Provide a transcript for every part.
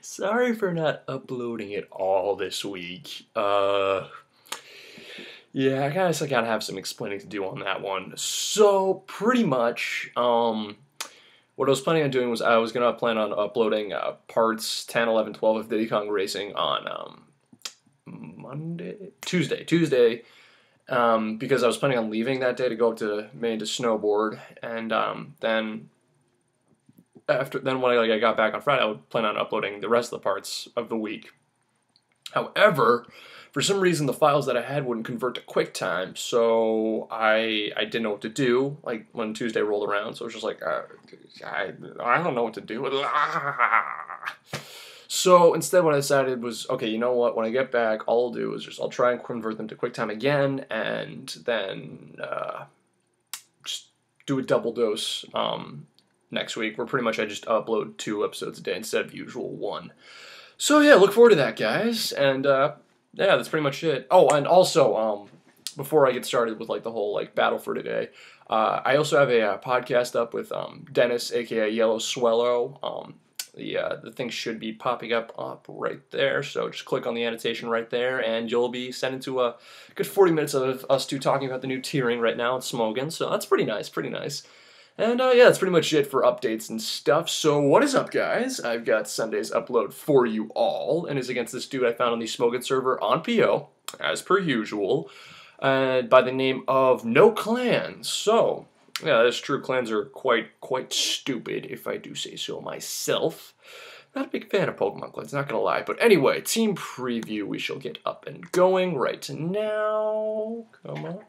Sorry for not uploading it all this week. Yeah, I guess I gotta have some explaining to do on that one. So, pretty much, what I was planning on doing was I was gonna plan on uploading parts 10, 11, 12 of Diddy Kong Racing on Tuesday, because I was planning on leaving that day to go up to Maine to snowboard, and then when I got back on Friday, I would plan on uploading the rest of the parts of the week. However, for some reason, the files that I had wouldn't convert to QuickTime, so I didn't know what to do, like, when Tuesday rolled around, so it was just like, I don't know what to do. So instead what I decided was, okay, you know what, when I get back, all I'll do is I'll try and convert them to QuickTime again, and then just do a double dose next week, where pretty much I just upload 2 episodes a day instead of the usual 1. So yeah, look forward to that, guys, and yeah, that's pretty much it. Oh, and also, before I get started with like the whole like battle for today, I also have a podcast up with Dennis, aka Yellow Swellow. The thing should be popping up right there, so just click on the annotation right there, and you'll be sent into a good 40 minutes of us two talking about the new tiering right now and smoking. So that's pretty nice, pretty nice. And yeah, that's pretty much it for updates and stuff. So what is up, guys? I've got Sunday's upload for you all, and it's against this dude I found on the Smoking server on PO, as per usual, by the name of Noclans. So yeah, that's true. Clans are quite stupid, if I do say so myself. Not a big fan of Pokemon clans, not gonna lie. But anyway, team preview. We shall get up and going right now. Come on,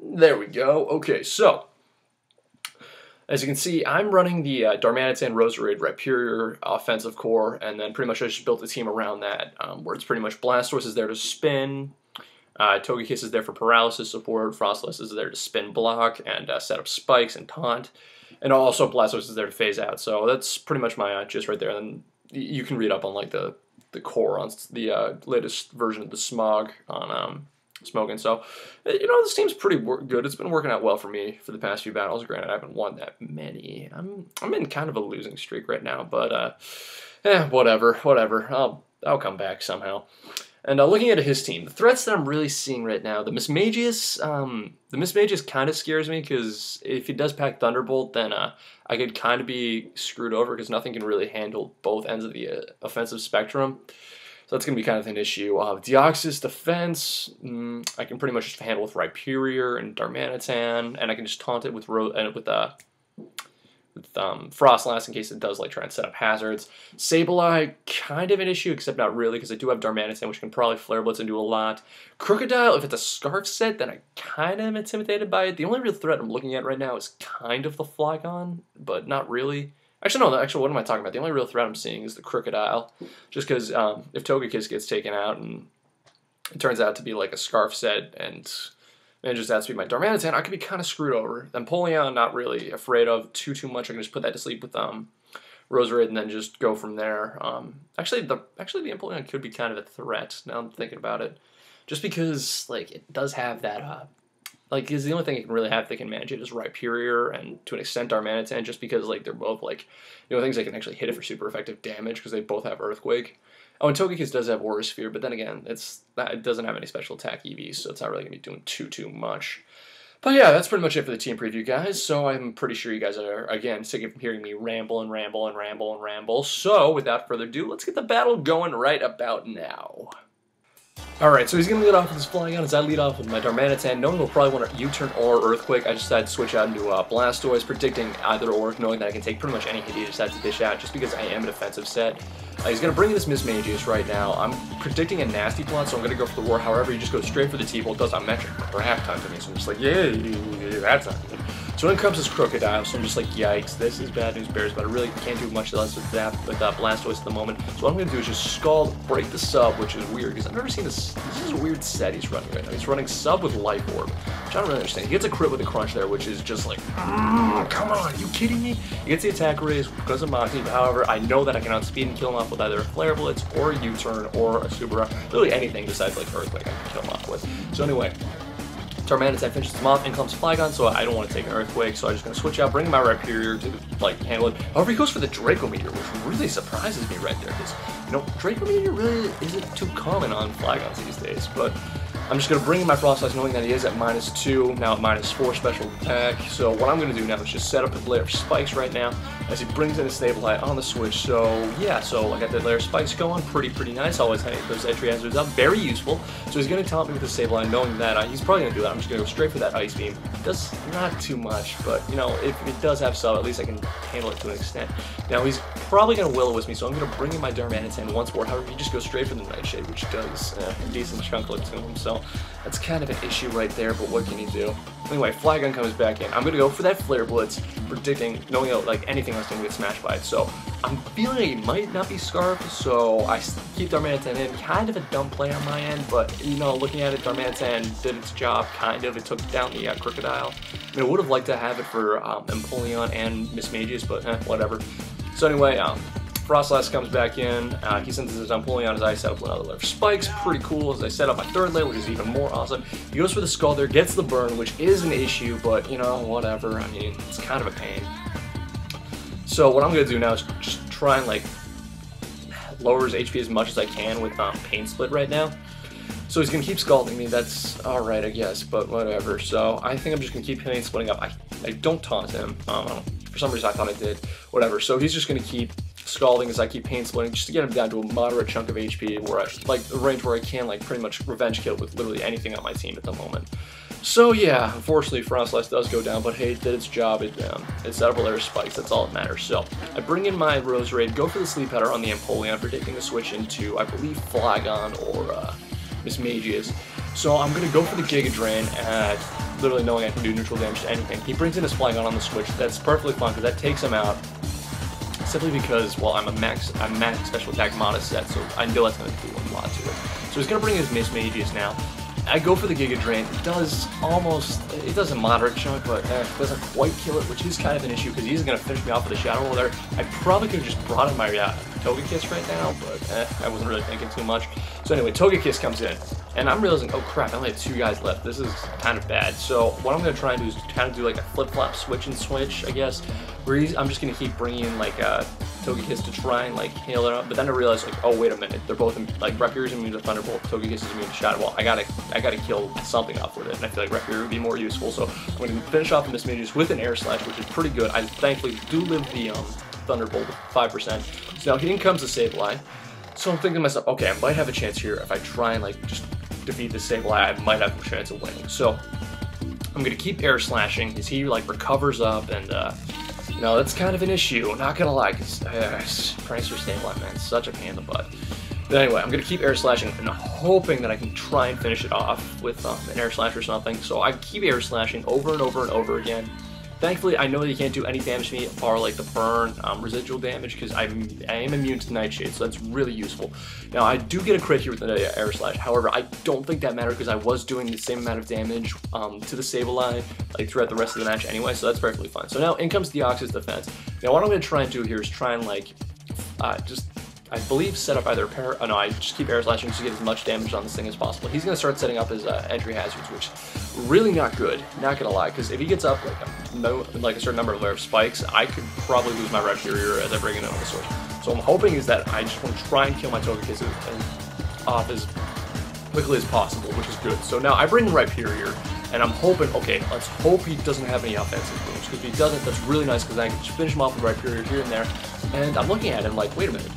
there we go. Okay, so. As you can see, I'm running the Darmanitan Roserade Rhyperior offensive core, and then pretty much I just built a team around that, where it's pretty much Blastoise is there to spin, Togekiss is there for paralysis support, Frostlass is there to spin block and set up spikes and taunt, and also Blastoise is there to phase out. So that's pretty much my gist right there. And then you can read up on like the core on the latest version of the Smog on Smoking. So, you know, this team's pretty good. It's been working out well for me for the past few battles. Granted, I haven't won that many. I'm in kind of a losing streak right now, but whatever. I'll come back somehow. And looking at his team, the threats that I'm really seeing right now, the Mismagius kind of scares me, because if he does pack Thunderbolt, then I could kind of be screwed over, because nothing can really handle both ends of the offensive spectrum. So that's going to be kind of an issue. Deoxys defense, I can pretty much just handle with Rhyperior and Darmanitan, and I can just taunt it with Frostlass in case it does like try and set up hazards. Sableye, kind of an issue, except not really, because I do have Darmanitan, which can probably Flare Blitz and do a lot. Crocodile, if it's a Scarf set, then I kind of am intimidated by it. The only real threat I'm looking at right now is kind of the Flygon, but not really. Actually, no, what am I talking about? The only real threat I'm seeing is the Crocodile, just because if Togekiss gets taken out and it turns out to be like a Scarf set and it just has to be my Darmanitan, I could be kind of screwed over. Empoleon, not really afraid of too much. I can just put that to sleep with Roserade and then just go from there. Actually, the Empoleon could be kind of a threat, now I'm thinking about it. Just because, like, it does have that, like, is the only thing it can really have that can manage it is Rhyperior and to an extent Darmanitan, just because like they're both like, you know, things that can actually hit it for super effective damage because they both have Earthquake. Oh, and Togekiss does have Aura Sphere, but then again, it doesn't have any special attack EVs, so it's not really gonna be doing too much. But yeah, that's pretty much it for the team preview, guys. So I'm pretty sure you guys are again sick of hearing me ramble. So without further ado, let's get the battle going right about now. Alright, so he's going to lead off with his Flygon as I lead off with my Darmanitan, knowing he'll probably want a U-turn or Earthquake. I just decided to switch out into Blastoise, predicting either or, knowing that I can take pretty much any hit he decides to dish out, just because I am a defensive set. He's going to bring in this Mismagius right now. I'm predicting a nasty plot, so I'm going to go for the Roar. However, he just goes straight for the T-Bolt, does not metric for halftime to me, so I'm just like, yeah, that's not good. So in comes his Crocodile, so I'm just like, yikes, this is bad news bears, but I really can't do much else with that, with Blastoise at the moment. So what I'm going to do is just Scald, break the sub, which is weird, because I've never seen this. This is a weird set he's running right now. He's running sub with Life Orb, which I don't really understand. He gets a crit with a Crunch there, which is just like, come on, are you kidding me? He gets the attack raise because of Maki, however, I know that I can outspeed and kill him off with either a Flare Blitz, or a U-turn, or a Subara, literally anything besides like Earthquake I can kill him off with. So anyway, Darmanitan finishes him off, in comes Flygon, so I don't want to take an Earthquake, so I'm just going to switch out, bring my Rhyperior to, like, handle it. However, he goes for the Draco Meteor, which really surprises me right there, because, you know, Draco Meteor really isn't too common on Flygons these days, but I'm just going to bring in my Frostlass knowing that he is at -2, now at -4 special attack, so what I'm going to do now is just set up a layer of spikes right now, as he brings in a Sableye on the switch, so yeah, so I got that layer of spikes going, pretty nice, always having those entry hazards up, very useful, so he's going to taunt me with the Sableye knowing that he's probably going to do that. I'm just going to go straight for that Ice Beam. Does not too much, but you know, if it does have sub, at least I can handle it to an extent. Now he's probably going to Will-O-Wisp me, so I'm going to bring in my Darmanitan once more. However, he just goes straight for the Nightshade, which does a decent chunklet to him, so that's kind of an issue right there, but what can you do? Anyway, Flygon comes back in. I'm going to go for that Flare Blitz, predicting, knowing that, like, anything else going to get smashed by it, so I'm feeling like he might not be Scarfed, so I keep Darmanitan in. Kind of a dumb play on my end, but, you know, looking at it, Darmanitan did its job, kind of. It took down the Crocodile. I mean, I would have liked to have it for Empoleon and Mismagius, but whatever. So anyway, Frostlass comes back in. He sends his Empoleon as I set up another layer of spikes. Pretty cool. As I set up my third layer, which is even more awesome. He goes for the Skull there, gets the burn, which is an issue, but, you know, whatever. I mean, it's kind of a pain. So what I'm going to do now is just try and, like, lower his HP as much as I can with Pain Split right now. So he's going to keep scalding me. That's alright, I guess, but whatever. So I think I'm just going to keep Pain Splitting up. I don't taunt him. For some reason I thought I did. Whatever. So he's just going to keep scalding as I keep Pain Splitting just to get him down to a moderate chunk of HP where I, like, the range where I can, like, pretty much revenge kill with literally anything on my team at the moment. So yeah, unfortunately Frostlass does go down, but hey, it did its job. It set up a layer of spikes, that's all that matters. So I bring in my Roserade, go for the Sleep Powder on the Empoleon, predicting a switch into, I believe, Flygon or Mismagius. So I'm going to go for the Giga Drain, literally knowing I can do neutral damage to anything. He brings in his Flygon on the switch, that's perfectly fine because that takes him out. Simply because, well, I'm max special attack modest set, so I know that's going to do a lot to it. So he's going to bring his Mismagius now. I go for the Giga Drain. It does a moderate chunk, but it doesn't quite kill it, which is kind of an issue because he's going to finish me off with a Shadow Wall there. I probably could have just brought in my Togekiss right now, but I wasn't really thinking too much. So anyway, Togekiss comes in, and I'm realizing, oh crap, I only have 2 guys left. This is kind of bad. So what I'm going to try and do is kind of do like a flip-flop switch and switch, I guess, where I'm just going to keep bringing in like Togekiss to try and like heal it up, but then I realized like, oh wait a minute, they're both like Rhyperior's immune to Thunderbolt, Togekiss is immune to Shadow Ball. I gotta kill something off with it, and I feel like Rhyperior would be more useful. So I'm going to finish off the Mismagius with an Air Slash, which is pretty good. I thankfully do live the Thunderbolt with 5%. So now in comes the Sableye. So I'm thinking to myself, okay, I might have a chance here if I try and like just defeat the Sableye. I might have a chance of winning. So I'm gonna keep Air Slashing as he like recovers up, and you know, that's kind of an issue, not gonna lie, because Prankster Sableye, man, such a pain in the butt. But anyway, I'm gonna keep Air Slashing and hoping that I can try and finish it off with an Air Slash or something. So I keep Air Slashing over and over and over again. Thankfully, I know that he can't do any damage to me, bar like the burn, residual damage, because I am immune to Nightshade, so that's really useful. Now, I do get a crit here with the Air Slash. However, I don't think that mattered because I was doing the same amount of damage to the Sableye like throughout the rest of the match anyway, so that's perfectly fine. So now in comes Deoxys defense. Now, what I'm going to try and do here is try and like just, I believe, set up either I just keep Air Slashing just to get as much damage on this thing as possible. He's going to start setting up his entry hazards, which really not good, not gonna lie, because if he gets up like a certain number of layer of spikes, I could probably lose my Rhyperior as I bring it on the switch. So I'm hoping is that I just want to try and kill my Togekiss off as quickly as possible, which is good. So now I bring Rhyperior, and I'm hoping, okay, let's hope he doesn't have any offensive moves, because if he doesn't, that's really nice, because I can just finish him off with Rhyperior here and there. And I'm looking at him like, wait a minute,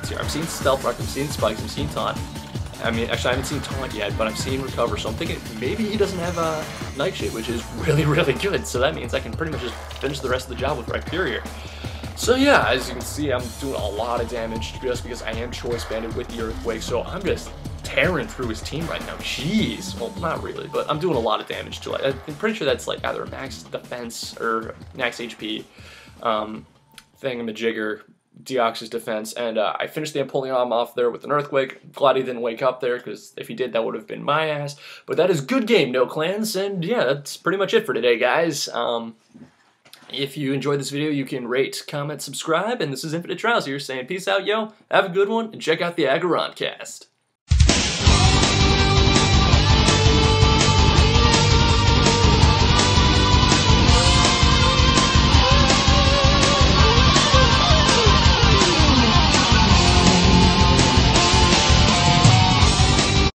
see, I'm seeing Stealth Rock, I'm seeing Spikes, I'm seeing Taunt. I mean, actually, I haven't seen Taunt yet, but I'm seeing Recover, so I'm thinking maybe he doesn't have a Nightshade, which is really, really good. So that means I can pretty much just finish the rest of the job with Rhyperior. So yeah, as you can see, I'm doing a lot of damage just because I am Choice Banded with the Earthquake, so I'm just tearing through his team right now. Jeez. Well, not really, but I'm doing a lot of damage to it. I'm pretty sure that's like either a max defense or max HP thingamajigger. Deoxys defense, and I finished the Empoleon off there with an Earthquake. Glad he didn't wake up there, because if he did, that would have been my ass. But that is good game, Noclans, and yeah, that's pretty much it for today, guys. If you enjoyed this video, you can rate, comment, subscribe, and this is Infinite Trials here saying peace out, yo, have a good one, and check out the Agaroncast.